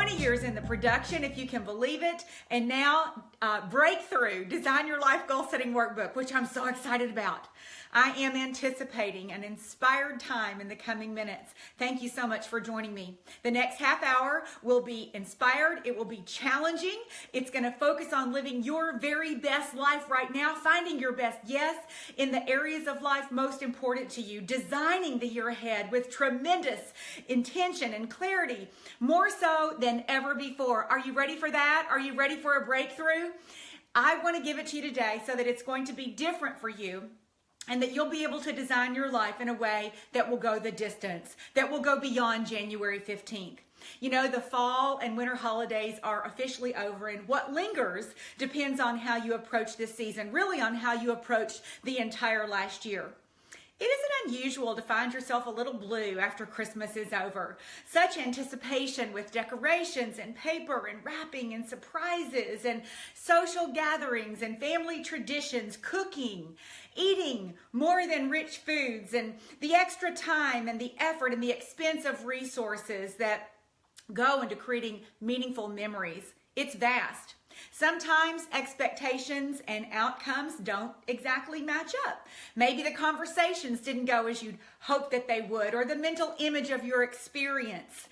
20 years in the production, if you can believe it, and now Breakthrough, Design Your Life Goal Setting Workbook, which I'm so excited about. I am anticipating an inspired time in the coming minutes. Thank you so much for joining me. The next half hour will be inspired. It will be challenging. It's going to focus on living your very best life right now, finding your best yes in the areas of life most important to you, designing the year ahead with tremendous intention and clarity, more so than ever before. Are you ready for that? Are you ready for a breakthrough? I want to give it to you today so that it's going to be different for you, and that you'll be able to design your life in a way that will go the distance, that will go beyond January 15th. You know, the fall and winter holidays are officially over, and what lingers depends on how you approach this season, really on how you approached the entire last year. It isn't unusual to find yourself a little blue after Christmas is over. Such anticipation with decorations and paper and wrapping and surprises and social gatherings and family traditions, cooking, eating more than rich foods, and the extra time and the effort and the expense of resources that go into creating meaningful memories. It's vast. Sometimes expectations and outcomes don't exactly match up. Maybe the conversations didn't go as you'd hoped that they would, or the mental image of your experience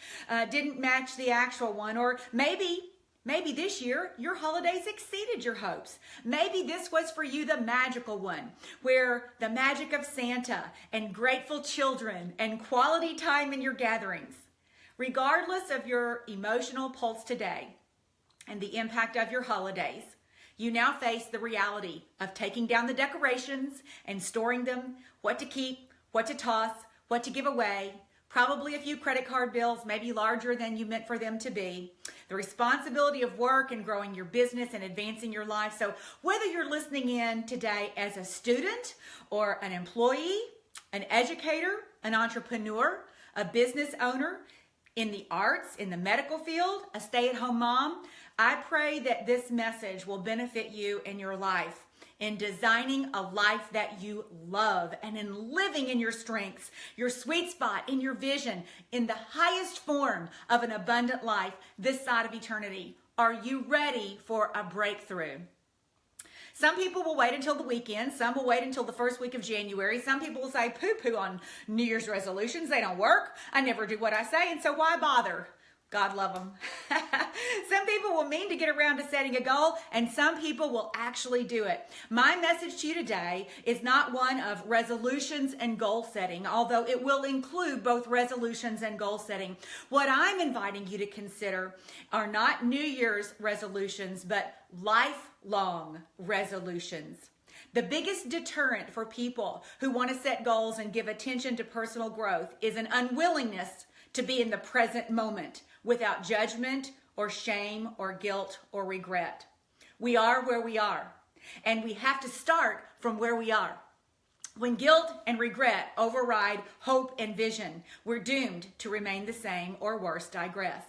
didn't match the actual one, or maybe this year your holidays exceeded your hopes. Maybe this was for you the magical one, where the magic of Santa and grateful children and quality time in your gatherings. Regardless of your emotional pulse today, and the impact of your holidays, you now face the reality of taking down the decorations and storing them, what to keep, what to toss, what to give away, probably a few credit card bills, maybe larger than you meant for them to be, the responsibility of work and growing your business and advancing your life. So whether you're listening in today as a student or an employee, an educator, an entrepreneur, a business owner, in the arts, in the medical field, a stay-at-home mom, I pray that this message will benefit you in your life, in designing a life that you love, and in living in your strengths, your sweet spot, in your vision, in the highest form of an abundant life this side of eternity. Are you ready for a breakthrough? Some people will wait until the weekend. Some will wait until the first week of January. Some people will say poo-poo on New Year's resolutions. They don't work. I never do what I say, and so why bother? God love them. Some people will mean to get around to setting a goal, and some people will actually do it. My message to you today is not one of resolutions and goal setting, although it will include both resolutions and goal setting. What I'm inviting you to consider are not New Year's resolutions, but lifelong resolutions. The biggest deterrent for people who want to set goals and give attention to personal growth is an unwillingness to be in the present moment without judgment or shame or guilt or regret. We are where we are, and we have to start from where we are. When guilt and regret override hope and vision, we're doomed to remain the same, or worse, digress.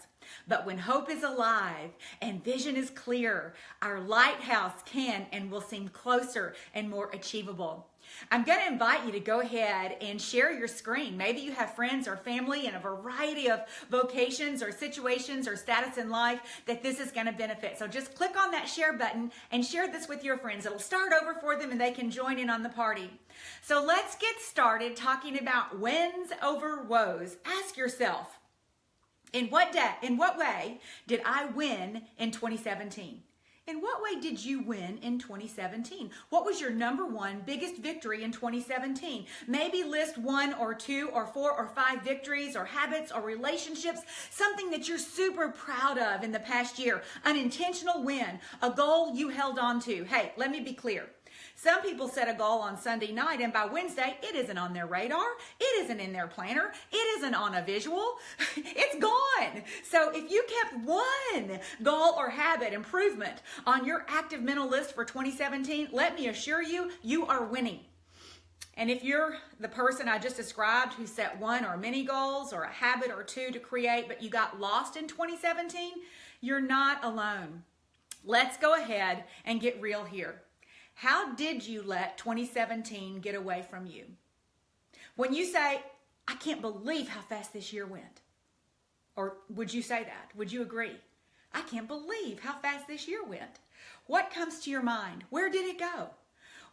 But when hope is alive and vision is clear, our lighthouse can and will seem closer and more achievable. I'm going to invite you to go ahead and share your screen. Maybe you have friends or family in a variety of vocations or situations or status in life that this is going to benefit. So just click on that share button and share this with your friends. It'll start over for them and they can join in on the party. So let's get started talking about wins over woes. Ask yourself, in what way did I win in 2017? In what way did you win in 2017? What was your number one biggest victory in 2017? Maybe list 1 or 2 or 4 or 5 victories or habits or relationships, something that you're super proud of in the past year, an intentional win, a goal you held on to. Hey, let me be clear. Some people set a goal on Sunday night, and by Wednesday, it isn't on their radar. It isn't in their planner. It isn't on a visual. It's gone. So if you kept one goal or habit improvement on your active mental list for 2017, let me assure you, you are winning. And if you're the person I just described who set one or many goals or a habit or two to create, but you got lost in 2017, you're not alone. Let's go ahead and get real here. How did you let 2017 get away from you? When you say, I can't believe how fast this year went, Or would you say that? Would you agree? I can't believe how fast this year went. What comes to your mind? Where did it go?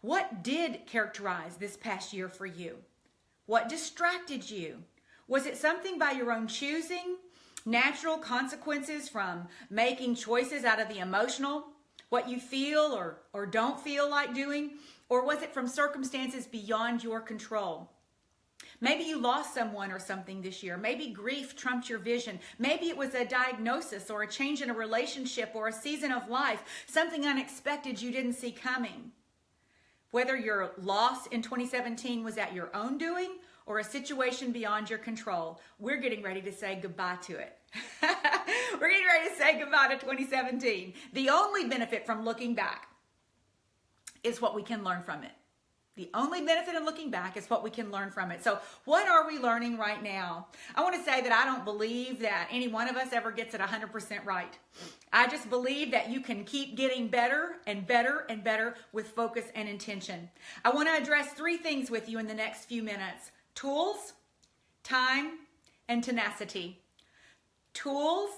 What did characterize this past year for you? What distracted you? Was it something by your own choosing? Natural consequences from making choices out of the emotional? What you feel or don't feel like doing? Or was it from circumstances beyond your control? Maybe you lost someone or something this year. Maybe grief trumped your vision. Maybe it was a diagnosis or a change in a relationship or a season of life, something unexpected you didn't see coming. Whether your loss in 2017 was at your own doing or a situation beyond your control, we're getting ready to say goodbye to it. We're getting ready to say goodbye to 2017. The only benefit from looking back is what we can learn from it. The only benefit of looking back is what we can learn from it. So what are we learning right now? I want to say that I don't believe that any one of us ever gets it 100% right. I just believe that you can keep getting better and better and better with focus and intention. I want to address 3 things with you in the next few minutes: tools, time, and tenacity. Tools,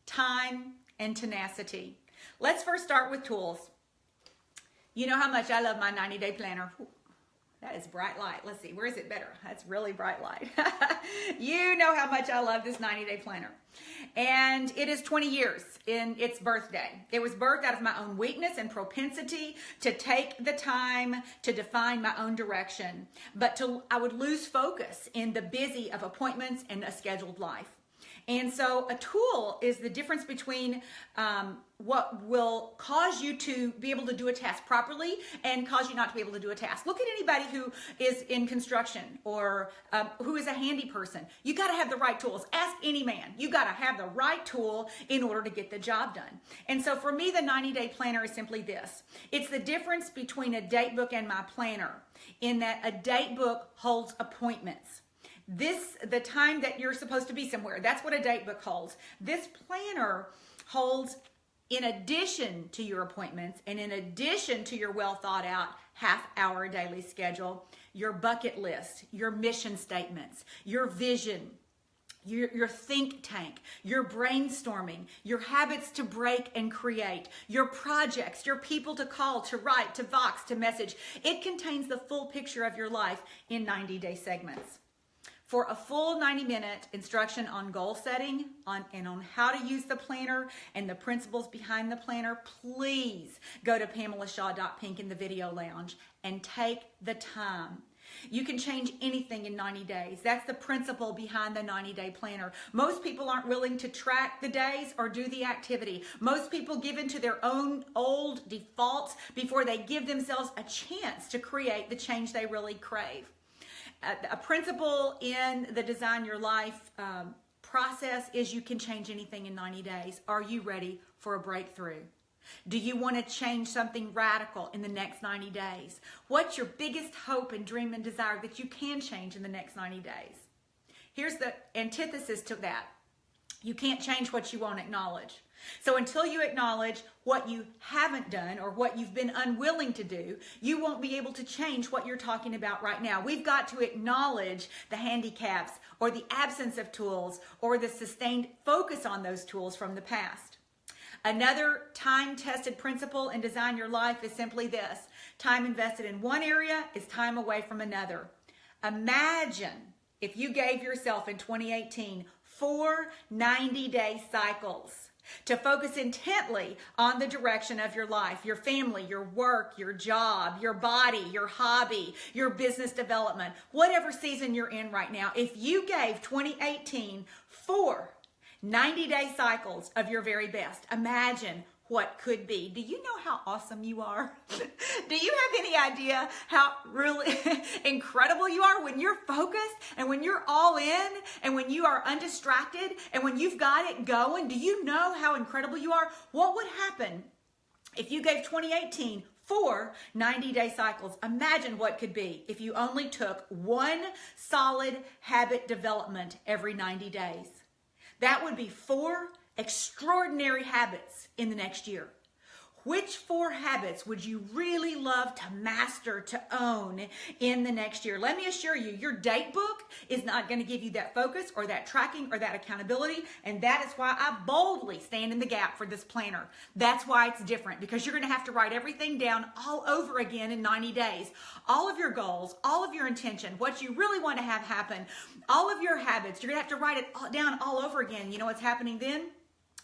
time, and tenacity. Let's first start with tools. You know how much I love my 90-day planner. Ooh, that is bright light. Let's see, where is it better? That's really bright light. You know how much I love this 90-day planner. And it is 20 years in its birthday. It was birthed out of my own weakness and propensity to take the time to define my own direction. But I would lose focus in the busy of appointments and a scheduled life. And so a tool is the difference between what will cause you to be able to do a task properly and cause you not to be able to do a task. Look at anybody who is in construction or who is a handy person. You got to have the right tools. Ask any man. You got to have the right tool in order to get the job done. And so for me, the 90-day planner is simply this. It's the difference between a date book and my planner, in that a date book holds appointments. The time that you're supposed to be somewhere, that's what a date book holds. This planner holds, in addition to your appointments and in addition to your well thought out half-hour daily schedule, your bucket list, your mission statements, your vision, your think tank, your brainstorming, your habits to break and create, your projects, your people to call, to write, to vox, to message. It contains the full picture of your life in 90-day segments. For a full 90-minute instruction on goal setting and on how to use the planner and the principles behind the planner, please go to PamelaShaw.pink in the video lounge and take the time. You can change anything in 90 days. That's the principle behind the 90-day planner. Most people aren't willing to track the days or do the activity. Most people give into their own old defaults before they give themselves a chance to create the change they really crave. A principle in the Design Your Life process is you can change anything in 90 days. Are you ready for a breakthrough? Do you want to change something radical in the next 90 days? What's your biggest hope and dream and desire that you can change in the next 90 days? Here's the antithesis to that. You can't change what you won't acknowledge. So until you acknowledge what you haven't done or what you've been unwilling to do, you won't be able to change what you're talking about right now. We've got to acknowledge the handicaps or the absence of tools or the sustained focus on those tools from the past. Another time-tested principle in Design Your Life is simply this. Time invested in one area is time away from another. Imagine if you gave yourself in 2018 4 90-day cycles to focus intently on the direction of your life, your family, your work, your job, your body, your hobby, your business development, whatever season you're in right now. If you gave 2018 4 90-day cycles of your very best, imagine what could be. Do you know how awesome you are? Do you have any idea how really incredible you are when you're focused and when you're all in and when you are undistracted and when you've got it going? Do you know how incredible you are? What would happen if you gave 2018 4 90-day cycles? Imagine what could be if you only took one solid habit development every 90 days. That would be 4 extraordinary habits in the next year. Which 4 habits would you really love to master, to own in the next year? Let me assure you, your date book is not going to give you that focus or that tracking or that accountability. And that is why I boldly stand in the gap for this planner. That's why it's different, because you're going to have to write everything down all over again in 90 days. All of your goals, all of your intention, what you really want to have happen, all of your habits, you're going to have to write it down all over again. You know what's happening then?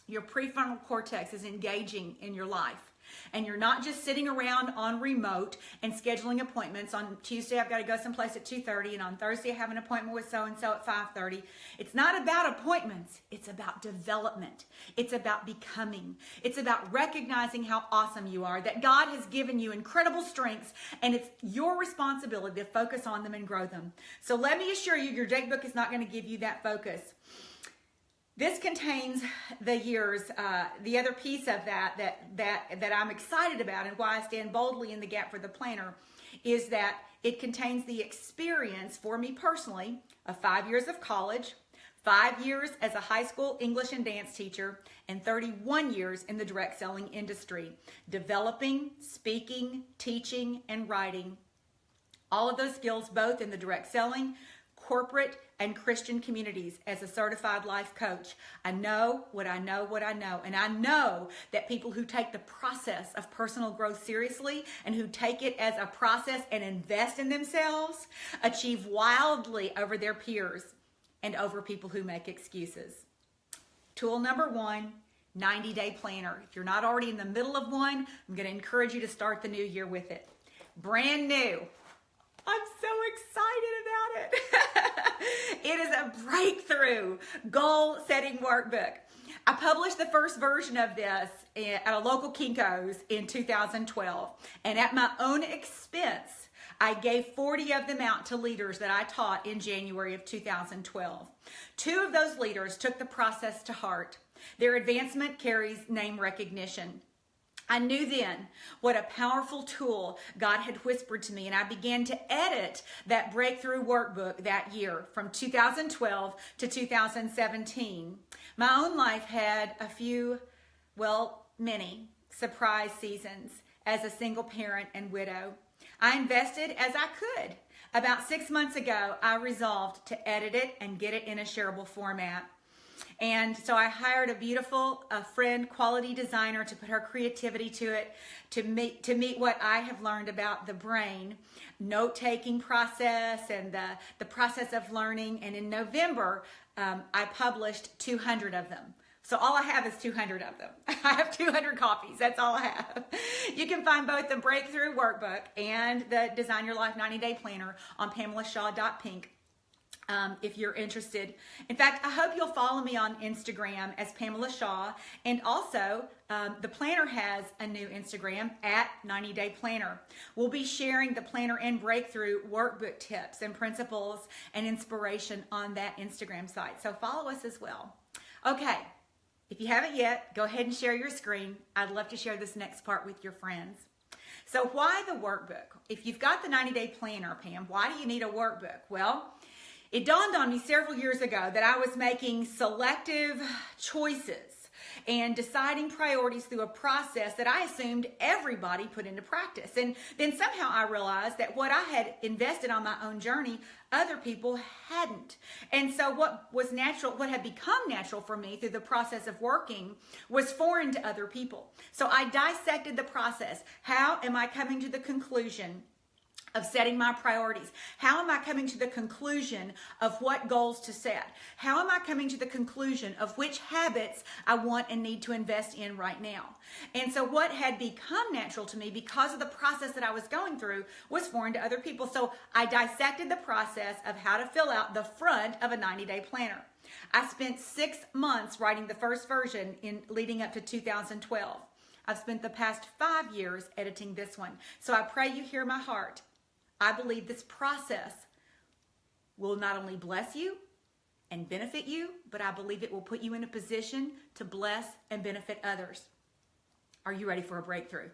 Your prefrontal cortex is engaging in your life. And you're not just sitting around on remote and scheduling appointments. On Tuesday, I've got to go someplace at 2:30, and on Thursday, I have an appointment with so-and-so at 5:30. It's not about appointments. It's about development. It's about becoming. It's about recognizing how awesome you are, that God has given you incredible strengths, and it's your responsibility to focus on them and grow them. So let me assure you, your date book is not going to give you that focus. This contains the years, the other piece of that I'm excited about, and why I stand boldly in the gap for the planner, is that it contains the experience for me personally of 5 years of college, 5 years as a high school English and dance teacher, and 31 years in the direct selling industry, developing, speaking, teaching, and writing. All of those skills, both in the direct selling, corporate, and Christian communities as a certified life coach. I know what I know, and I know that people who take the process of personal growth seriously and who take it as a process and invest in themselves achieve wildly over their peers and over people who make excuses. Tool number 1, 90-day planner. If you're not already in the middle of one, I'm going to encourage you to start the new year with it. Brand new. I'm so excited about it. It is a breakthrough goal setting workbook. I published the first version of this at a local Kinko's in 2012. And at my own expense, I gave 40 of them out to leaders that I taught in January of 2012. 2 of those leaders took the process to heart. Their advancement carries name recognition. I knew then what a powerful tool God had whispered to me, and I began to edit that breakthrough workbook that year from 2012 to 2017. My own life had a few, many surprise seasons as a single parent and widow. I invested as I could. About 6 months ago, I resolved to edit it and get it in a shareable format. And so I hired a beautiful friend, quality designer, to put her creativity to it, to meet what I have learned about the brain, note-taking process, and the process of learning. And in November, I published 200 of them. So all I have is 200 of them. I have 200 copies. That's all I have. You can find both the Breakthrough Workbook and the Design Your Life 90-Day Planner on PamelaShaw.pink. If you're interested. In fact, I hope you'll follow me on Instagram as Pamela Shaw. And also, the planner has a new Instagram at 90-Day Planner. We'll be sharing the planner and breakthrough workbook tips and principles and inspiration on that Instagram site. So follow us as well. Okay, if you haven't yet, go ahead and share your screen. I'd love to share this next part with your friends. So why the workbook? If you've got the 90-Day Planner, Pam, why do you need a workbook? Well, it dawned on me several years ago that I was making selective choices and deciding priorities through a process that I assumed everybody put into practice. And then somehow I realized that what I had invested on my own journey, other people hadn't. And so what had become natural for me through the process of working was foreign to other people. So I dissected the process. How am I coming to the conclusion of setting my priorities? How am I coming to the conclusion of what goals to set? How am I coming to the conclusion of which habits I want and need to invest in right now? And so what had become natural to me because of the process that I was going through was foreign to other people. So I dissected the process of how to fill out the front of a 90-day planner. I spent 6 months writing the first version leading up to 2012. I've spent the past 5 years editing this one. So I pray you hear my heart. I believe this process will not only bless you and benefit you, but I believe it will put you in a position to bless and benefit others. Are you ready for a breakthrough?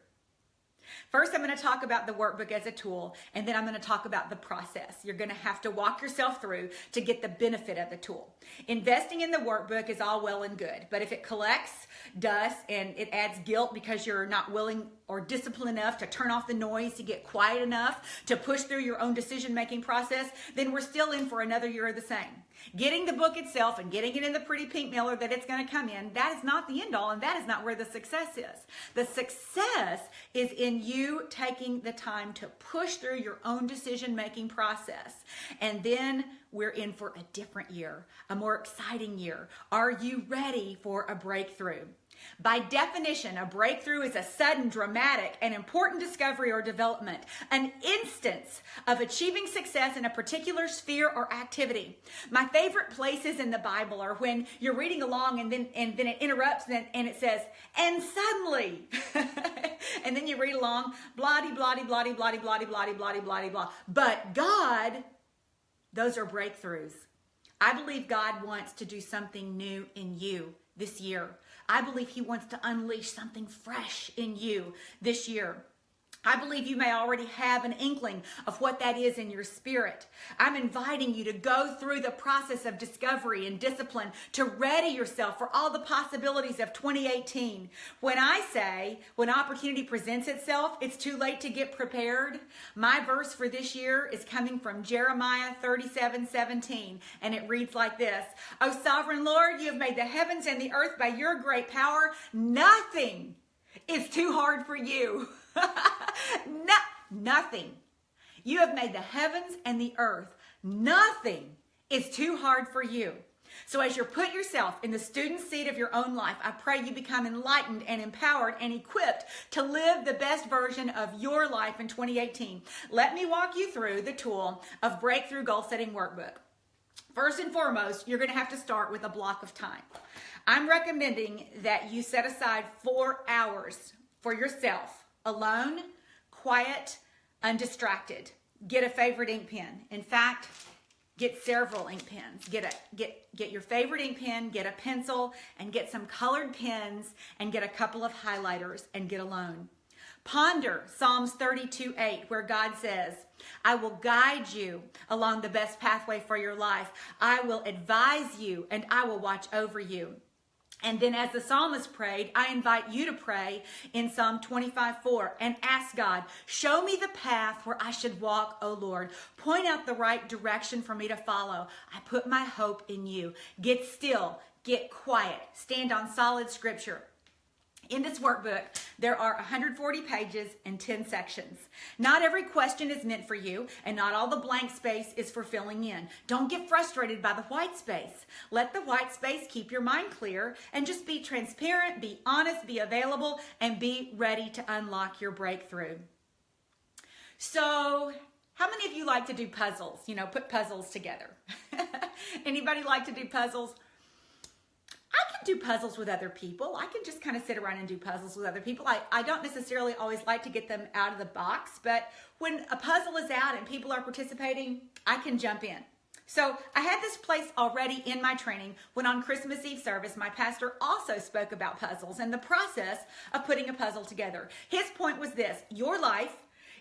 First, I'm going to talk about the workbook as a tool, and then I'm going to talk about the process. You're going to have to walk yourself through to get the benefit of the tool. Investing in the workbook is all well and good, but if it collects dust and it adds guilt because you're not willing or disciplined enough to turn off the noise, to get quiet enough, to push through your own decision-making process, then we're still in for another year of the same. Getting the book itself and getting it in the pretty pink mailer that it's going to come in, that is not the end all, and that is not where the success is. The success is in you taking the time to push through your own decision-making process. And then we're in for a different year, a more exciting year. Are you ready for a breakthrough? By definition, a breakthrough is a sudden, dramatic, and important discovery or development, an instance of achieving success in a particular sphere or activity. My favorite places in the Bible are when you're reading along and then it interrupts and it says, and suddenly, and then you read along, blah-de, blah-de, blah-de, blah-de, blah-de, blah-de, blah-de, blah-de, blah. But God, those are breakthroughs. I believe God wants to do something new in you this year. I believe he wants to unleash something fresh in you this year. I believe you may already have an inkling of what that is in your spirit. I'm inviting you to go through the process of discovery and discipline to ready yourself for all the possibilities of 2018. When I say, when opportunity presents itself, it's too late to get prepared, my verse for this year is coming from Jeremiah 37:17, and it reads like this: O sovereign Lord, you have made the heavens and the earth by your great power. Nothing is too hard for you. Nothing. You have made the heavens and the earth. Nothing is too hard for you. So as you put yourself in the student seat of your own life, I pray you become enlightened and empowered and equipped to live the best version of your life in 2018. Let me walk you through the tool of Breakthrough Goal Setting Workbook. First and foremost, you're going to have to start with a block of time. I'm recommending that you set aside 4 hours for yourself, alone, quiet, undistracted. Get a favorite ink pen. In fact, get several ink pens. Get your favorite ink pen, get a pencil, and get some colored pens, and get a couple of highlighters, and get alone. Ponder Psalms 32:8, where God says, I will guide you along the best pathway for your life. I will advise you, and I will watch over you. And then as the psalmist prayed, I invite you to pray in Psalm 25:4 and ask God, show me the path where I should walk, O Lord. Point out the right direction for me to follow. I put my hope in you. Get still, get quiet, stand on solid scripture. In this workbook, there are 140 pages and 10 sections. Not every question is meant for you, and not all the blank space is for filling in. Don't get frustrated by the white space. Let the white space keep your mind clear, and just be transparent, be honest, be available, and be ready to unlock your breakthrough. So, how many of you like to do puzzles? You know, put puzzles together. Anybody like to do puzzles? I can do puzzles with other people. I can just kind of sit around and do puzzles with other people. I don't necessarily always like to get them out of the box, but when a puzzle is out and people are participating, I can jump in. So I had this place already in my training when on Christmas Eve service, my pastor also spoke about puzzles and the process of putting a puzzle together. His point was this: your life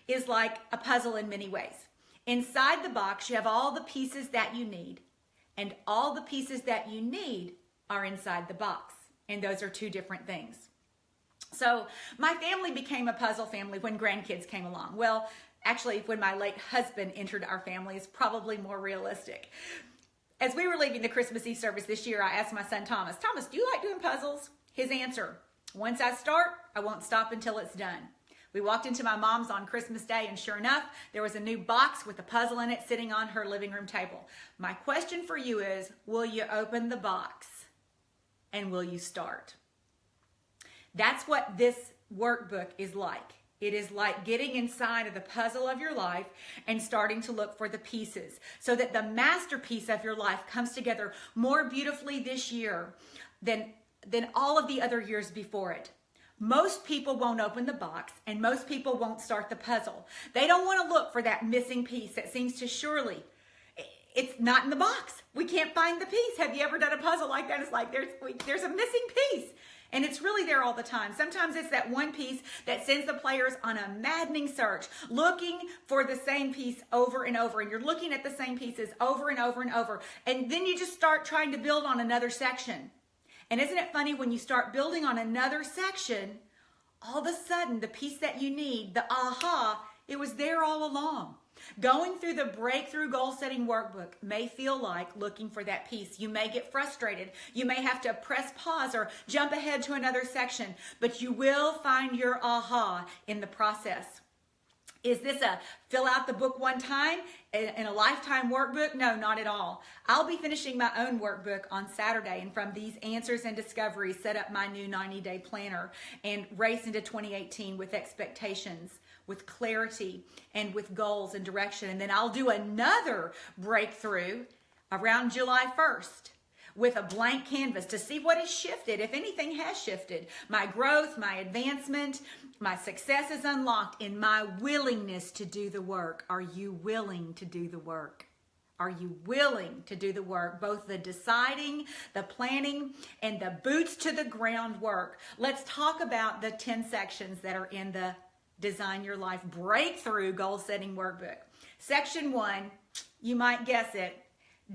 is like a puzzle in many ways. Inside the box, you have all the pieces that you need, and all the pieces that you need are inside the box. And those are two different things. So my family became a puzzle family when grandkids came along. Well, actually, when my late husband entered our family is probably more realistic. As we were leaving the Christmas Eve service this year, I asked my son Thomas, do you like doing puzzles? His answer, once I start, I won't stop until it's done. We walked into my mom's on Christmas Day, and sure enough, there was a new box with a puzzle in it sitting on her living room table. My question for you is, will you open the box? And will you start? That's what this workbook is like. It is like getting inside of the puzzle of your life and starting to look for the pieces so that the masterpiece of your life comes together more beautifully this year than all of the other years before it. Most people won't open the box, and most people won't start the puzzle. They don't want to look for that missing piece that seems to surely, it's not in the box. We can't find the piece. Have you ever done a puzzle like that? It's like there's a missing piece. And it's really there all the time. Sometimes it's that one piece that sends the players on a maddening search, looking for the same piece over and over. And you're looking at the same pieces over and over and over. And then you just start trying to build on another section. And isn't it funny when you start building on another section, all of a sudden the piece that you need, the aha, it was there all along. Going through the Breakthrough Goal Setting Workbook may feel like looking for that piece. You may get frustrated. You may have to press pause or jump ahead to another section, but you will find your aha in the process. Is this a fill out the book one time in a lifetime workbook? No, not at all. I'll be finishing my own workbook on Saturday, and from these answers and discoveries, set up my new 90-day planner and race into 2018 with expectations, with clarity, and with goals and direction. And then I'll do another breakthrough around July 1st with a blank canvas to see what has shifted, if anything has shifted. My growth, my advancement, my success is unlocked in my willingness to do the work. Are you willing to do the work? Are you willing to do the work? Both the deciding, the planning, and the boots to the ground work. Let's talk about the 10 sections that are in the Design Your Life Breakthrough Goal Setting Workbook. Section 1, you might guess it,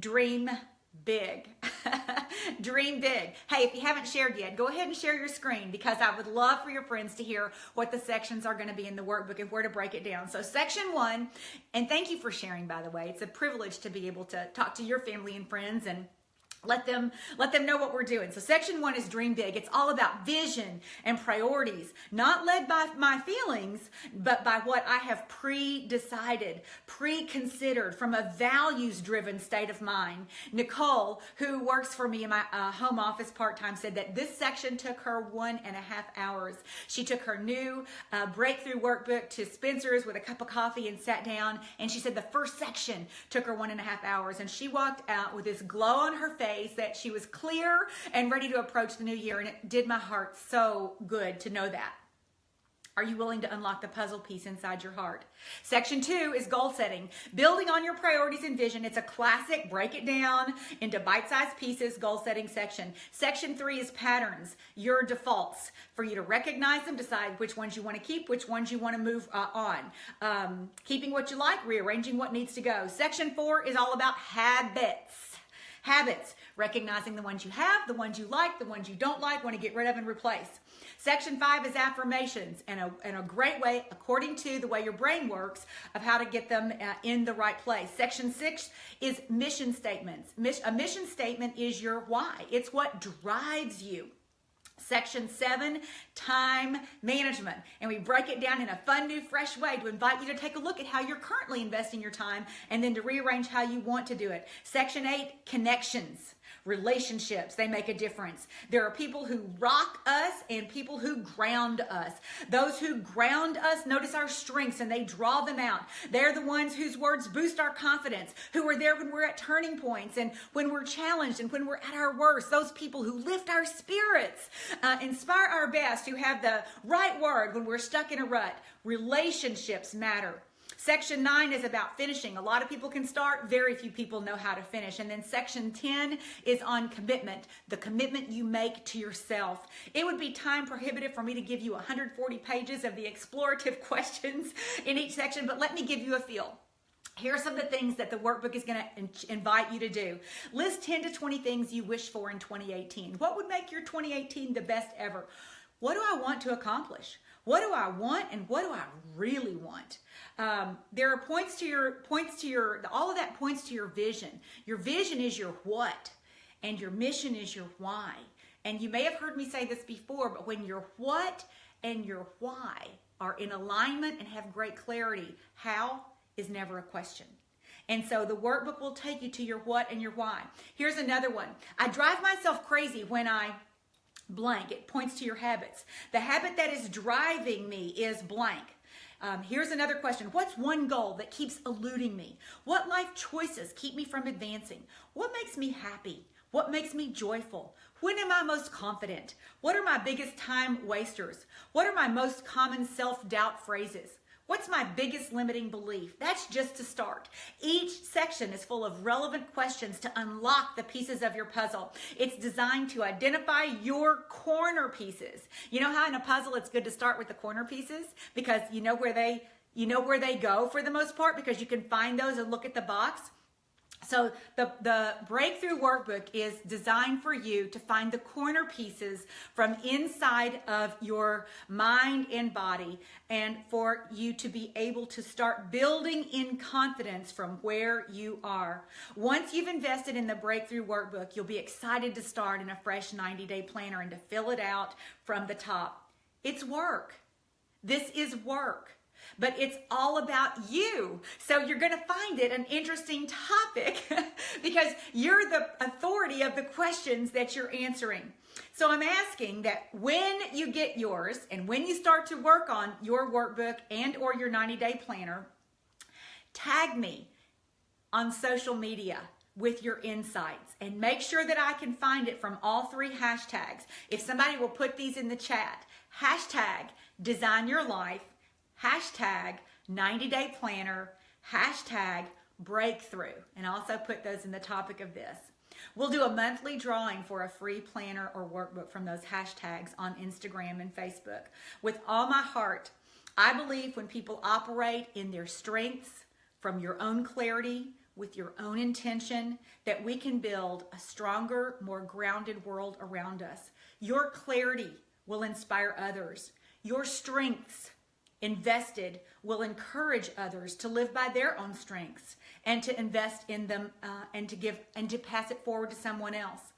dream big. Dream big. Hey, if you haven't shared yet, go ahead and share your screen, because I would love for your friends to hear what the sections are going to be in the workbook and where to break it down. So section 1, and thank you for sharing, by the way. It's a privilege to be able to talk to your family and friends and let them know what we're doing. So section 1 is dream big. It's all about vision and priorities, not led by my feelings, but by what I have pre-decided, pre-considered from a values-driven state of mind. Nicole, who works for me in my home office part-time, said that this section took her 1.5 hours. She took her new breakthrough workbook to Spencer's with a cup of coffee and sat down, and she said the first section took her 1.5 hours, and she walked out with this glow on her face that she was clear and ready to approach the new year, and it did my heart so good to know that. Are you willing to unlock the puzzle piece inside your heart? Section 2 is goal setting. Building on your priorities and vision. It's a classic, break it down into bite-sized pieces, goal setting section. Section 3 is patterns, your defaults, for you to recognize them, decide which ones you want to keep, which ones you want to move on. Keeping what you like, rearranging what needs to go. Section 4 is all about habits. Habits, recognizing the ones you have, the ones you like, the ones you don't like, want to get rid of and replace. Section 5 is affirmations, and a great way, according to the way your brain works, of how to get them in the right place. Section 6 is mission statements. A mission statement is your why. It's what drives you. Section 7, time management. And we break it down in a fun, new, fresh way to invite you to take a look at how you're currently investing your time and then to rearrange how you want to do it. Section 8, connections. Relationships, they make a difference. There are people who rock us and people who ground us. Those who ground us notice our strengths and they draw them out. They're the ones whose words boost our confidence, who are there when we're at turning points and when we're challenged and when we're at our worst. Those people who lift our spirits, inspire our best, who have the right word when we're stuck in a rut. Relationships matter. Section 9 is about finishing. A lot of people can start, very few people know how to finish. And then section 10 is on commitment, the commitment you make to yourself. It would be time prohibitive for me to give you 140 pages of the explorative questions in each section, but let me give you a feel. Here are some of the things that the workbook is going to invite you to do. List 10 to 20 things you wish for in 2018. What would make your 2018 the best ever? What do I want to accomplish? What do I want and what do I really want? There are points to your, all of that points to your vision. Your vision is your what, and your mission is your why. And you may have heard me say this before, but when your what and your why are in alignment and have great clarity, how is never a question. And so the workbook will take you to your what and your why. Here's another one. I drive myself crazy when I blank. It points to your habits. The habit that is driving me is blank. Here's another question. What's one goal that keeps eluding me? What life choices keep me from advancing? What makes me happy? What makes me joyful? When am I most confident? What are my biggest time wasters? What are my most common self-doubt phrases? What's my biggest limiting belief? That's just to start. Each section is full of relevant questions to unlock the pieces of your puzzle. It's designed to identify your corner pieces. You know how in a puzzle it's good to start with the corner pieces because you know where they go for the most part because you can find those and look at the box. So the Breakthrough Workbook is designed for you to find the corner pieces from inside of your mind and body and for you to be able to start building in confidence from where you are. Once you've invested in the Breakthrough Workbook, you'll be excited to start in a fresh 90-day planner and to fill it out from the top. It's work. This is work. But it's all about you. So you're going to find it an interesting topic because you're the authority of the questions that you're answering. So I'm asking that when you get yours and when you start to work on your workbook and or your 90-day planner, tag me on social media with your insights and make sure that I can find it from all 3 hashtags. If somebody will put these in the chat, hashtag design your life, hashtag 90-day planner, hashtag breakthrough, and also put those in the topic of this. We'll do a monthly drawing for a free planner or workbook from those hashtags on Instagram and Facebook. With all my heart, I believe when people operate in their strengths, from your own clarity, with your own intention, that we can build a stronger, more grounded world around us. Your clarity will inspire others. Your strengths invested will encourage others to live by their own strengths and to invest in them and to give and to pass it forward to someone else.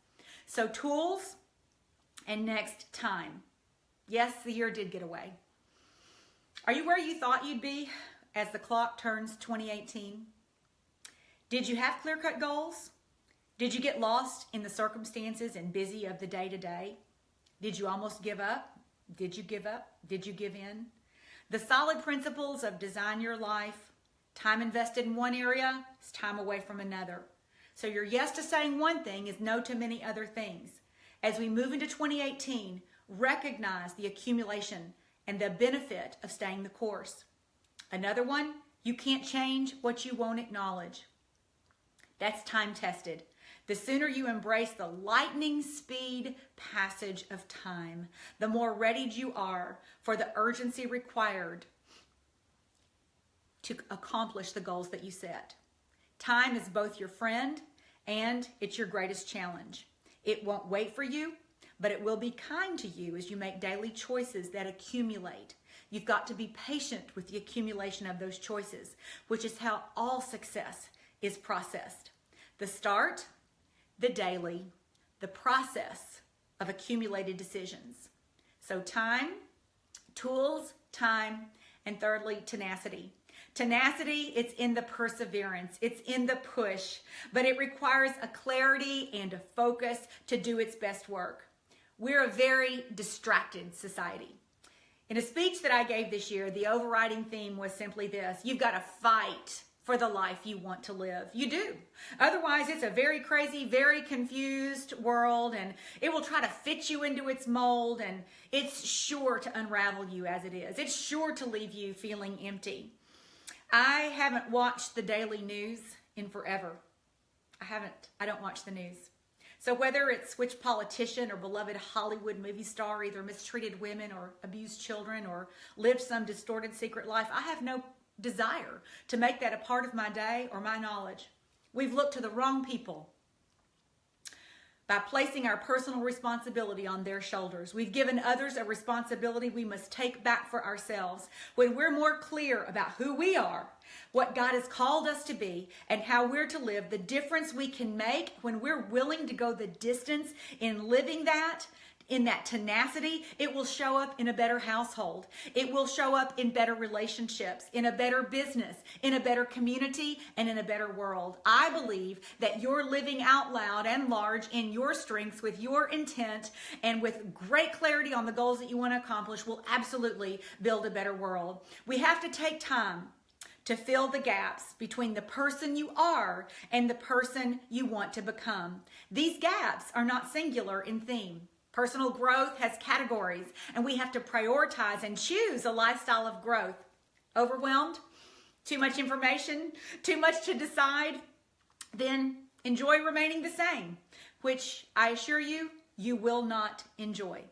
So tools and next time. Yes, the year did get away. Are you where you thought you'd be as the clock turns 2018? Did you have clear-cut goals? Did you get lost in the circumstances and busy of the day-to-day? Did you almost give up? Did you give up? Did you give in? The solid principles of design your life, time invested in one area is time away from another. So your yes to saying one thing is no to many other things. As we move into 2018, recognize the accumulation and the benefit of staying the course. Another one, you can't change what you won't acknowledge. That's time tested. The sooner you embrace the lightning speed passage of time, the more ready you are for the urgency required to accomplish the goals that you set. Time is both your friend and it's your greatest challenge. It won't wait for you, but it will be kind to you as you make daily choices that accumulate. You've got to be patient with the accumulation of those choices, which is how all success is processed. The start, the daily, the process of accumulated decisions. So time, tools, time, and thirdly, tenacity. Tenacity, it's in the perseverance, it's in the push, but it requires a clarity and a focus to do its best work. We're a very distracted society. In a speech that I gave this year, the overriding theme was simply this: you've got to fight for the life you want to live. You do. Otherwise, it's a very crazy, very confused world, and it will try to fit you into its mold, and it's sure to unravel you as it is. It's sure to leave you feeling empty. I haven't watched the daily news in forever. I don't watch the news. So whether it's which politician or beloved Hollywood movie star either mistreated women or abused children or lived some distorted secret life, I have no desire to make that a part of my day or my knowledge. We've looked to the wrong people by placing our personal responsibility on their shoulders. We've given others a responsibility we must take back for ourselves. When we're more clear about who we are, what God has called us to be, and how we're to live, the difference we can make when we're willing to go the distance in living that, in that tenacity, it will show up in a better household. It will show up in better relationships, in a better business, in a better community, and in a better world. I believe that you're living out loud and large in your strengths with your intent and with great clarity on the goals that you want to accomplish will absolutely build a better world. We have to take time to fill the gaps between the person you are and the person you want to become. These gaps are not singular in theme. Personal growth has categories, and we have to prioritize and choose a lifestyle of growth. Overwhelmed? Too much information? Too much to decide? Then enjoy remaining the same, which I assure you, you will not enjoy.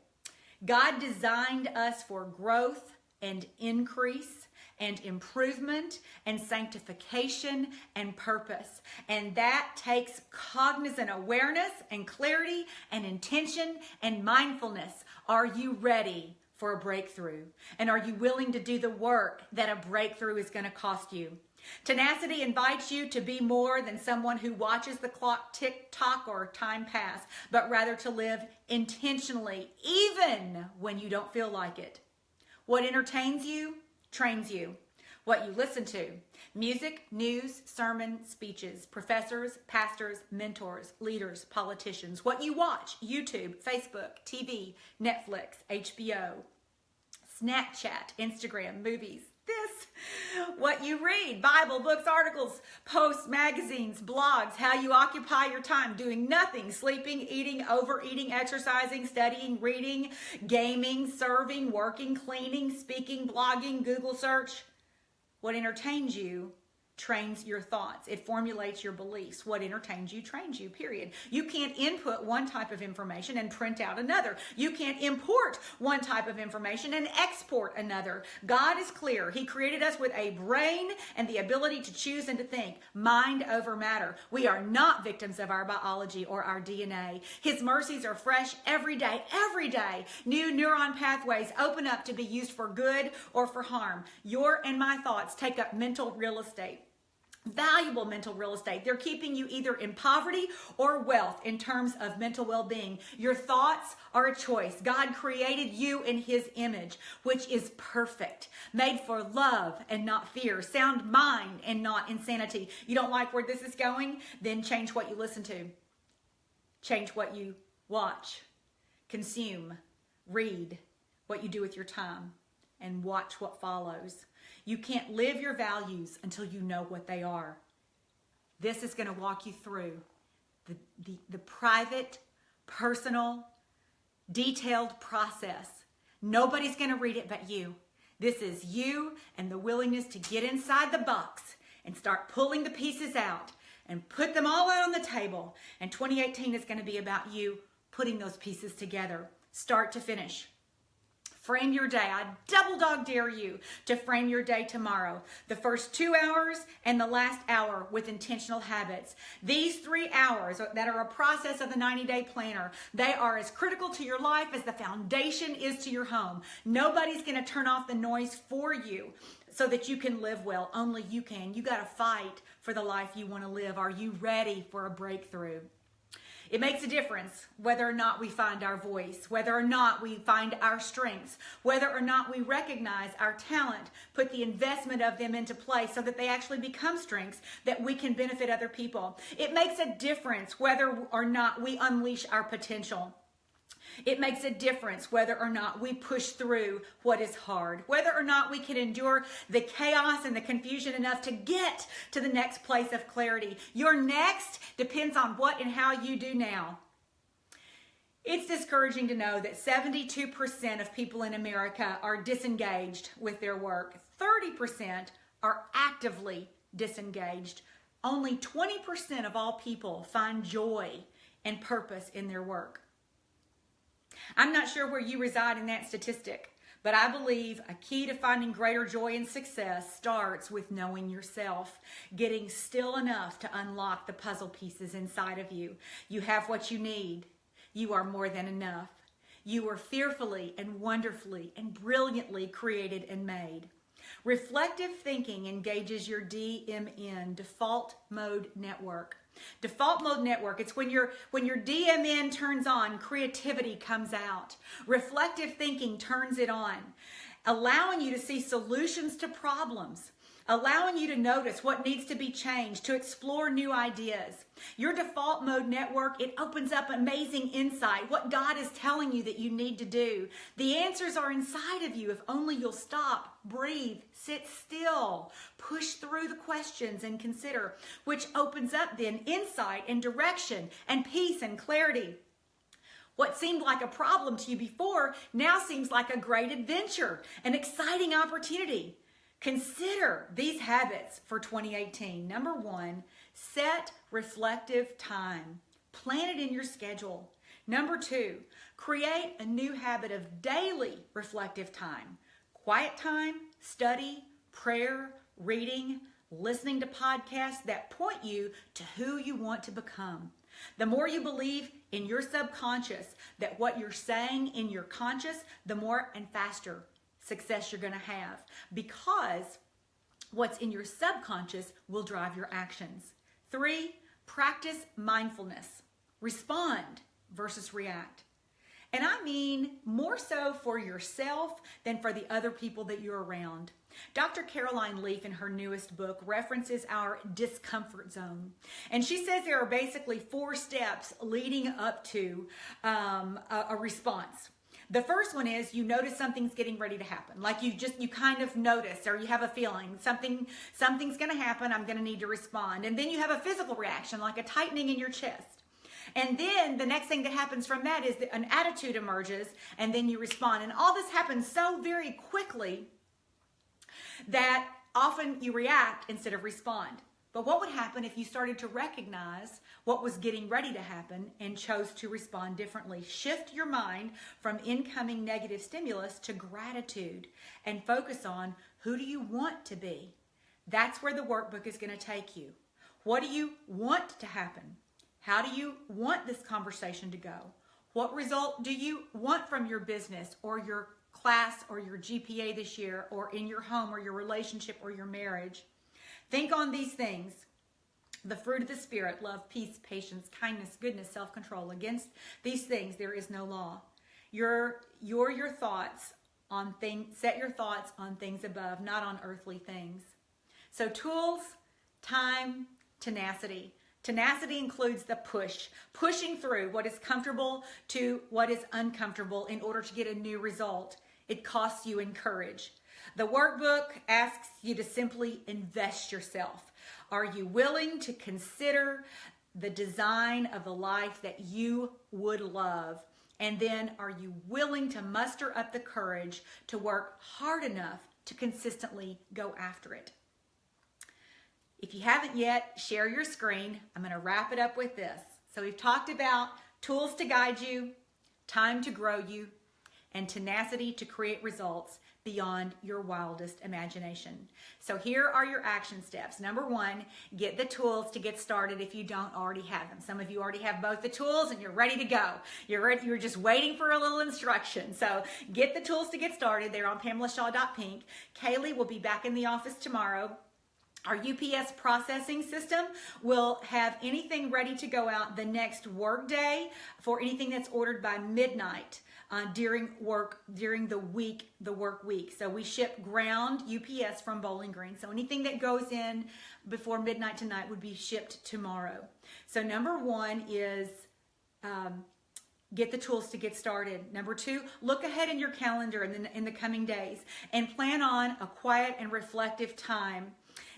God designed us for growth and increase and improvement and sanctification and purpose. And that takes cognizant awareness and clarity and intention and mindfulness. Are you ready for a breakthrough? And are you willing to do the work that a breakthrough is going to cost you? Tenacity invites you to be more than someone who watches the clock tick-tock or time pass, but rather to live intentionally, even when you don't feel like it. What entertains you trains you. What you listen to: music, news, sermon, speeches, professors, pastors, mentors, leaders, politicians. What you watch: YouTube, Facebook, TV, Netflix, HBO, Snapchat, Instagram, movies. This, what you read: Bible, books, articles, posts, magazines, blogs. How you occupy your time: doing nothing, sleeping, eating, overeating, exercising, studying, reading, gaming, serving, working, cleaning, speaking, blogging, Google search. What entertains you trains your thoughts. It formulates your beliefs. What entertains you trains you, period. You can't input one type of information and print out another. You can't import one type of information and export another. God is clear. He created us with a brain and the ability to choose and to think. Mind over matter. We are not victims of our biology or our DNA. His mercies are fresh every day, every day. New neuron pathways open up to be used for good or for harm. Your and my thoughts take up mental real estate. Valuable mental real estate. They're keeping you either in poverty or wealth in terms of mental well-being. Your thoughts are a choice. God created you in his image, which is perfect, made for love and not fear, sound mind and not insanity. You don't like where this is going? Then change what you listen to. Change what you watch, consume, read, what you do with your time, and watch what follows. You can't live your values until you know what they are. This is going to walk you through the private, personal, detailed process. Nobody's going to read it but you. This is you and the willingness to get inside the box and start pulling the pieces out and put them all out on the table. And 2018 is going to be about you putting those pieces together, start to finish. Frame your day. I double dog dare you to frame your day tomorrow. The first 2 hours and the last hour with intentional habits. These 3 hours that are a process of the 90-day planner, they are as critical to your life as the foundation is to your home. Nobody's going to turn off the noise for you so that you can live well. Only you can. You got to fight for the life you want to live. Are you ready for a breakthrough? It makes a difference whether or not we find our voice, whether or not we find our strengths, whether or not we recognize our talent, put the investment of them into place so that they actually become strengths that we can benefit other people. It makes a difference whether or not we unleash our potential. It makes a difference whether or not we push through what is hard, whether or not we can endure the chaos and the confusion enough to get to the next place of clarity. Your next depends on what and how you do now. It's discouraging to know that 72% of people in America are disengaged with their work. 30% are actively disengaged. Only 20% of all people find joy and purpose in their work. I'm not sure where you reside in that statistic, but I believe a key to finding greater joy and success starts with knowing yourself, getting still enough to unlock the puzzle pieces inside of you. You have what you need. You are more than enough. You are fearfully and wonderfully and brilliantly created and made. Reflective thinking engages your DMN, default mode network. Default mode network, it's when your DMN turns on, creativity comes out. Reflective thinking turns it on, allowing you to see solutions to problems, allowing you to notice what needs to be changed, to explore new ideas. Your default mode network, it opens up amazing insight, what God is telling you that you need to do. The answers are inside of you if only you'll stop, breathe, sit still, push through the questions and consider, which opens up then insight and direction and peace and clarity. What seemed like a problem to you before now seems like a great adventure, an exciting opportunity. Consider these habits for 2018. Number 1, set reflective time. Plan it in your schedule. Number 2, create a new habit of daily reflective time. Quiet time, study, prayer, reading, listening to podcasts that point you to who you want to become. The more you believe in your subconscious that what you're saying in your conscious, the more and faster success you're going to have, because what's in your subconscious will drive your actions. 3, practice mindfulness. Respond versus react. And I mean more so for yourself than for the other people that you're around. Dr. Caroline Leaf, in her newest book, references our discomfort zone. And she says there are basically 4 steps leading up to a response. The first one is you notice something's getting ready to happen. Like you kind of notice, or you have a feeling something's going to happen. I'm going to need to respond. And then you have a physical reaction, like a tightening in your chest. And then the next thing that happens from that is that an attitude emerges, and then you respond. And all this happens so very quickly that often you react instead of respond. But what would happen if you started to recognize what was getting ready to happen and chose to respond differently? Shift your mind from incoming negative stimulus to gratitude and focus on who do you want to be. That's where the workbook is going to take you. What do you want to happen? How do you want this conversation to go? What result do you want from your business or your class or your GPA this year, or in your home or your relationship or your marriage? Think on these things. The fruit of the Spirit, love, peace, patience, kindness, goodness, self-control. Against these things there is no law. Your thoughts on things, set your thoughts on things above, not on earthly things. So tools, time, tenacity. Tenacity includes the pushing through what is comfortable to what is uncomfortable in order to get a new result. It costs you in courage. The workbook asks you to simply invest yourself. Are you willing to consider the design of the life that you would love? And then are you willing to muster up the courage to work hard enough to consistently go after it? If you haven't yet, share your screen. I'm going to wrap it up with this. So we've talked about tools to guide you, time to grow you, and tenacity to create results beyond your wildest imagination. So here are your action steps. Number 1, get the tools to get started if you don't already have them. Some of you already have both the tools and you're ready to go. You're just waiting for a little instruction. So get the tools to get started. They're on PamelaShaw.pink. Kaylee will be back in the office tomorrow. Our UPS processing system will have anything ready to go out the next work day for anything that's ordered by midnight during the work week. So we ship ground UPS from Bowling Green. So anything that goes in before midnight tonight would be shipped tomorrow. So number 1 is get the tools to get started. Number 2, look ahead in your calendar in the coming days and plan on a quiet and reflective time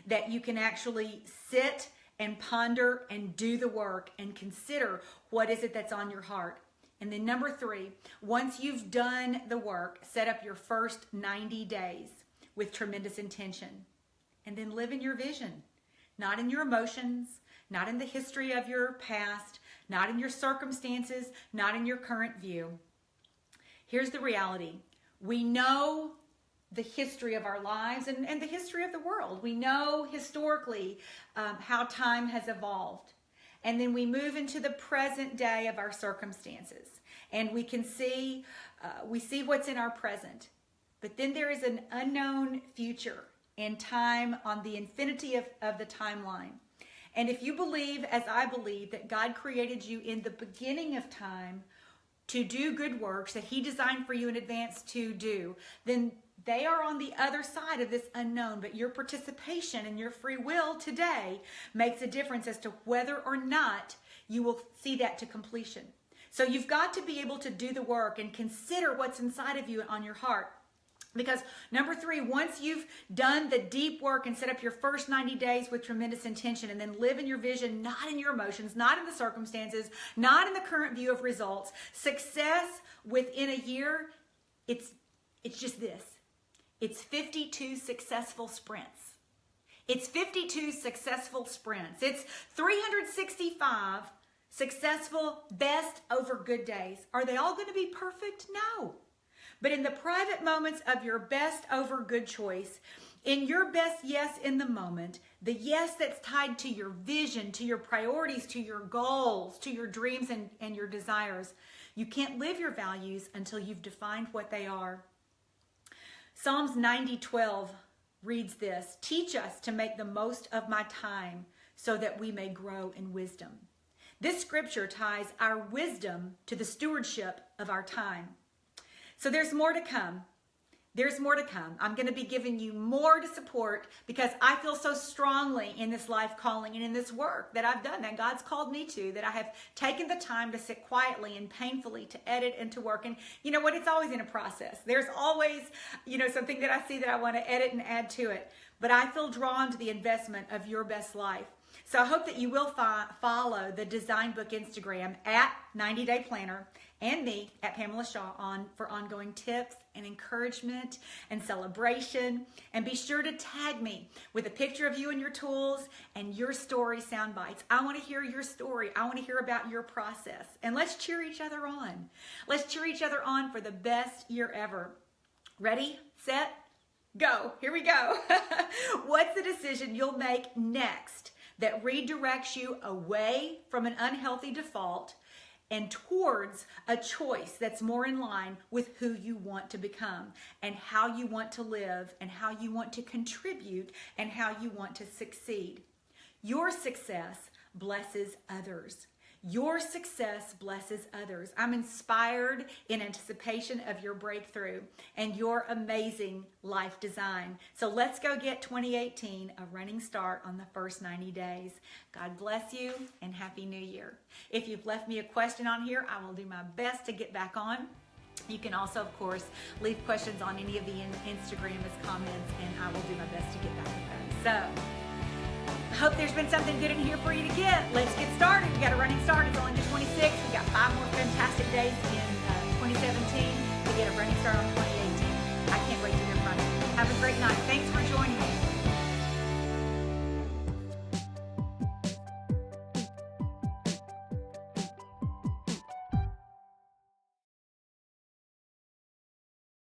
that you can actually sit and ponder and do the work and consider what is it that's on your heart. And then number 3, once you've done the work, set up your first 90 days with tremendous intention. And then live in your vision, not in your emotions, not in the history of your past, not in your circumstances, not in your current view. Here's the reality. We know the history of our lives and the history of the world. We know historically how time has evolved. And then we move into the present day of our circumstances. And we can see, what's in our present. But then there is an unknown future and time on the infinity of the timeline. And if you believe, as I believe, that God created you in the beginning of time to do good works that He designed for you in advance to do, then they are on the other side of this unknown, but your participation and your free will today makes a difference as to whether or not you will see that to completion. So you've got to be able to do the work and consider what's inside of you on your heart. Because number 3, once you've done the deep work and set up your first 90 days with tremendous intention and then live in your vision, not in your emotions, not in the circumstances, not in the current view of results, success within a year, it's just this. It's 52 successful sprints. It's 52 successful sprints. It's 365 successful best over good days. Are they all going to be perfect? No. But in the private moments of your best over good choice, in your best yes in the moment, the yes that's tied to your vision, to your priorities, to your goals, to your dreams and your desires, you can't live your values until you've defined what they are. Psalms 90:12 reads this: "Teach us to make the most of my time so that we may grow in wisdom." This scripture ties our wisdom to the stewardship of our time. So there's more to come. There's more to come. I'm going to be giving you more to support because I feel so strongly in this life calling and in this work that I've done, that God's called me to, that I have taken the time to sit quietly and painfully to edit and to work. And you know what? It's always in a process. There's always, something that I see that I want to edit and add to it. But I feel drawn to the investment of your best life. So I hope that you will follow the Design Book Instagram at 90 Day Planner and me at Pamela Shaw for ongoing tips and encouragement and celebration. And be sure to tag me with a picture of you and your tools and your story sound bites. I want to hear your story. I want to hear about your process. And let's cheer each other on. Let's cheer each other on for the best year ever. Ready, set, go. Here we go. What's the decision you'll make next that redirects you away from an unhealthy default and towards a choice that's more in line with who you want to become and how you want to live and how you want to contribute and how you want to succeed? Your success blesses others. Your success blesses others. I'm inspired in anticipation of your breakthrough and your amazing life design. So let's go get 2018 a running start on the first 90 days. God bless you and Happy New Year. If you've left me a question on here, I will do my best to get back on. You can also, of course, leave questions on any of the Instagram as comments, and I will do my best to get back with those. So, I hope there's been something good in here for you to get. Let's get started. We got a running start. It's only the 26th. We got 5 more fantastic days in 2017 to get a running start on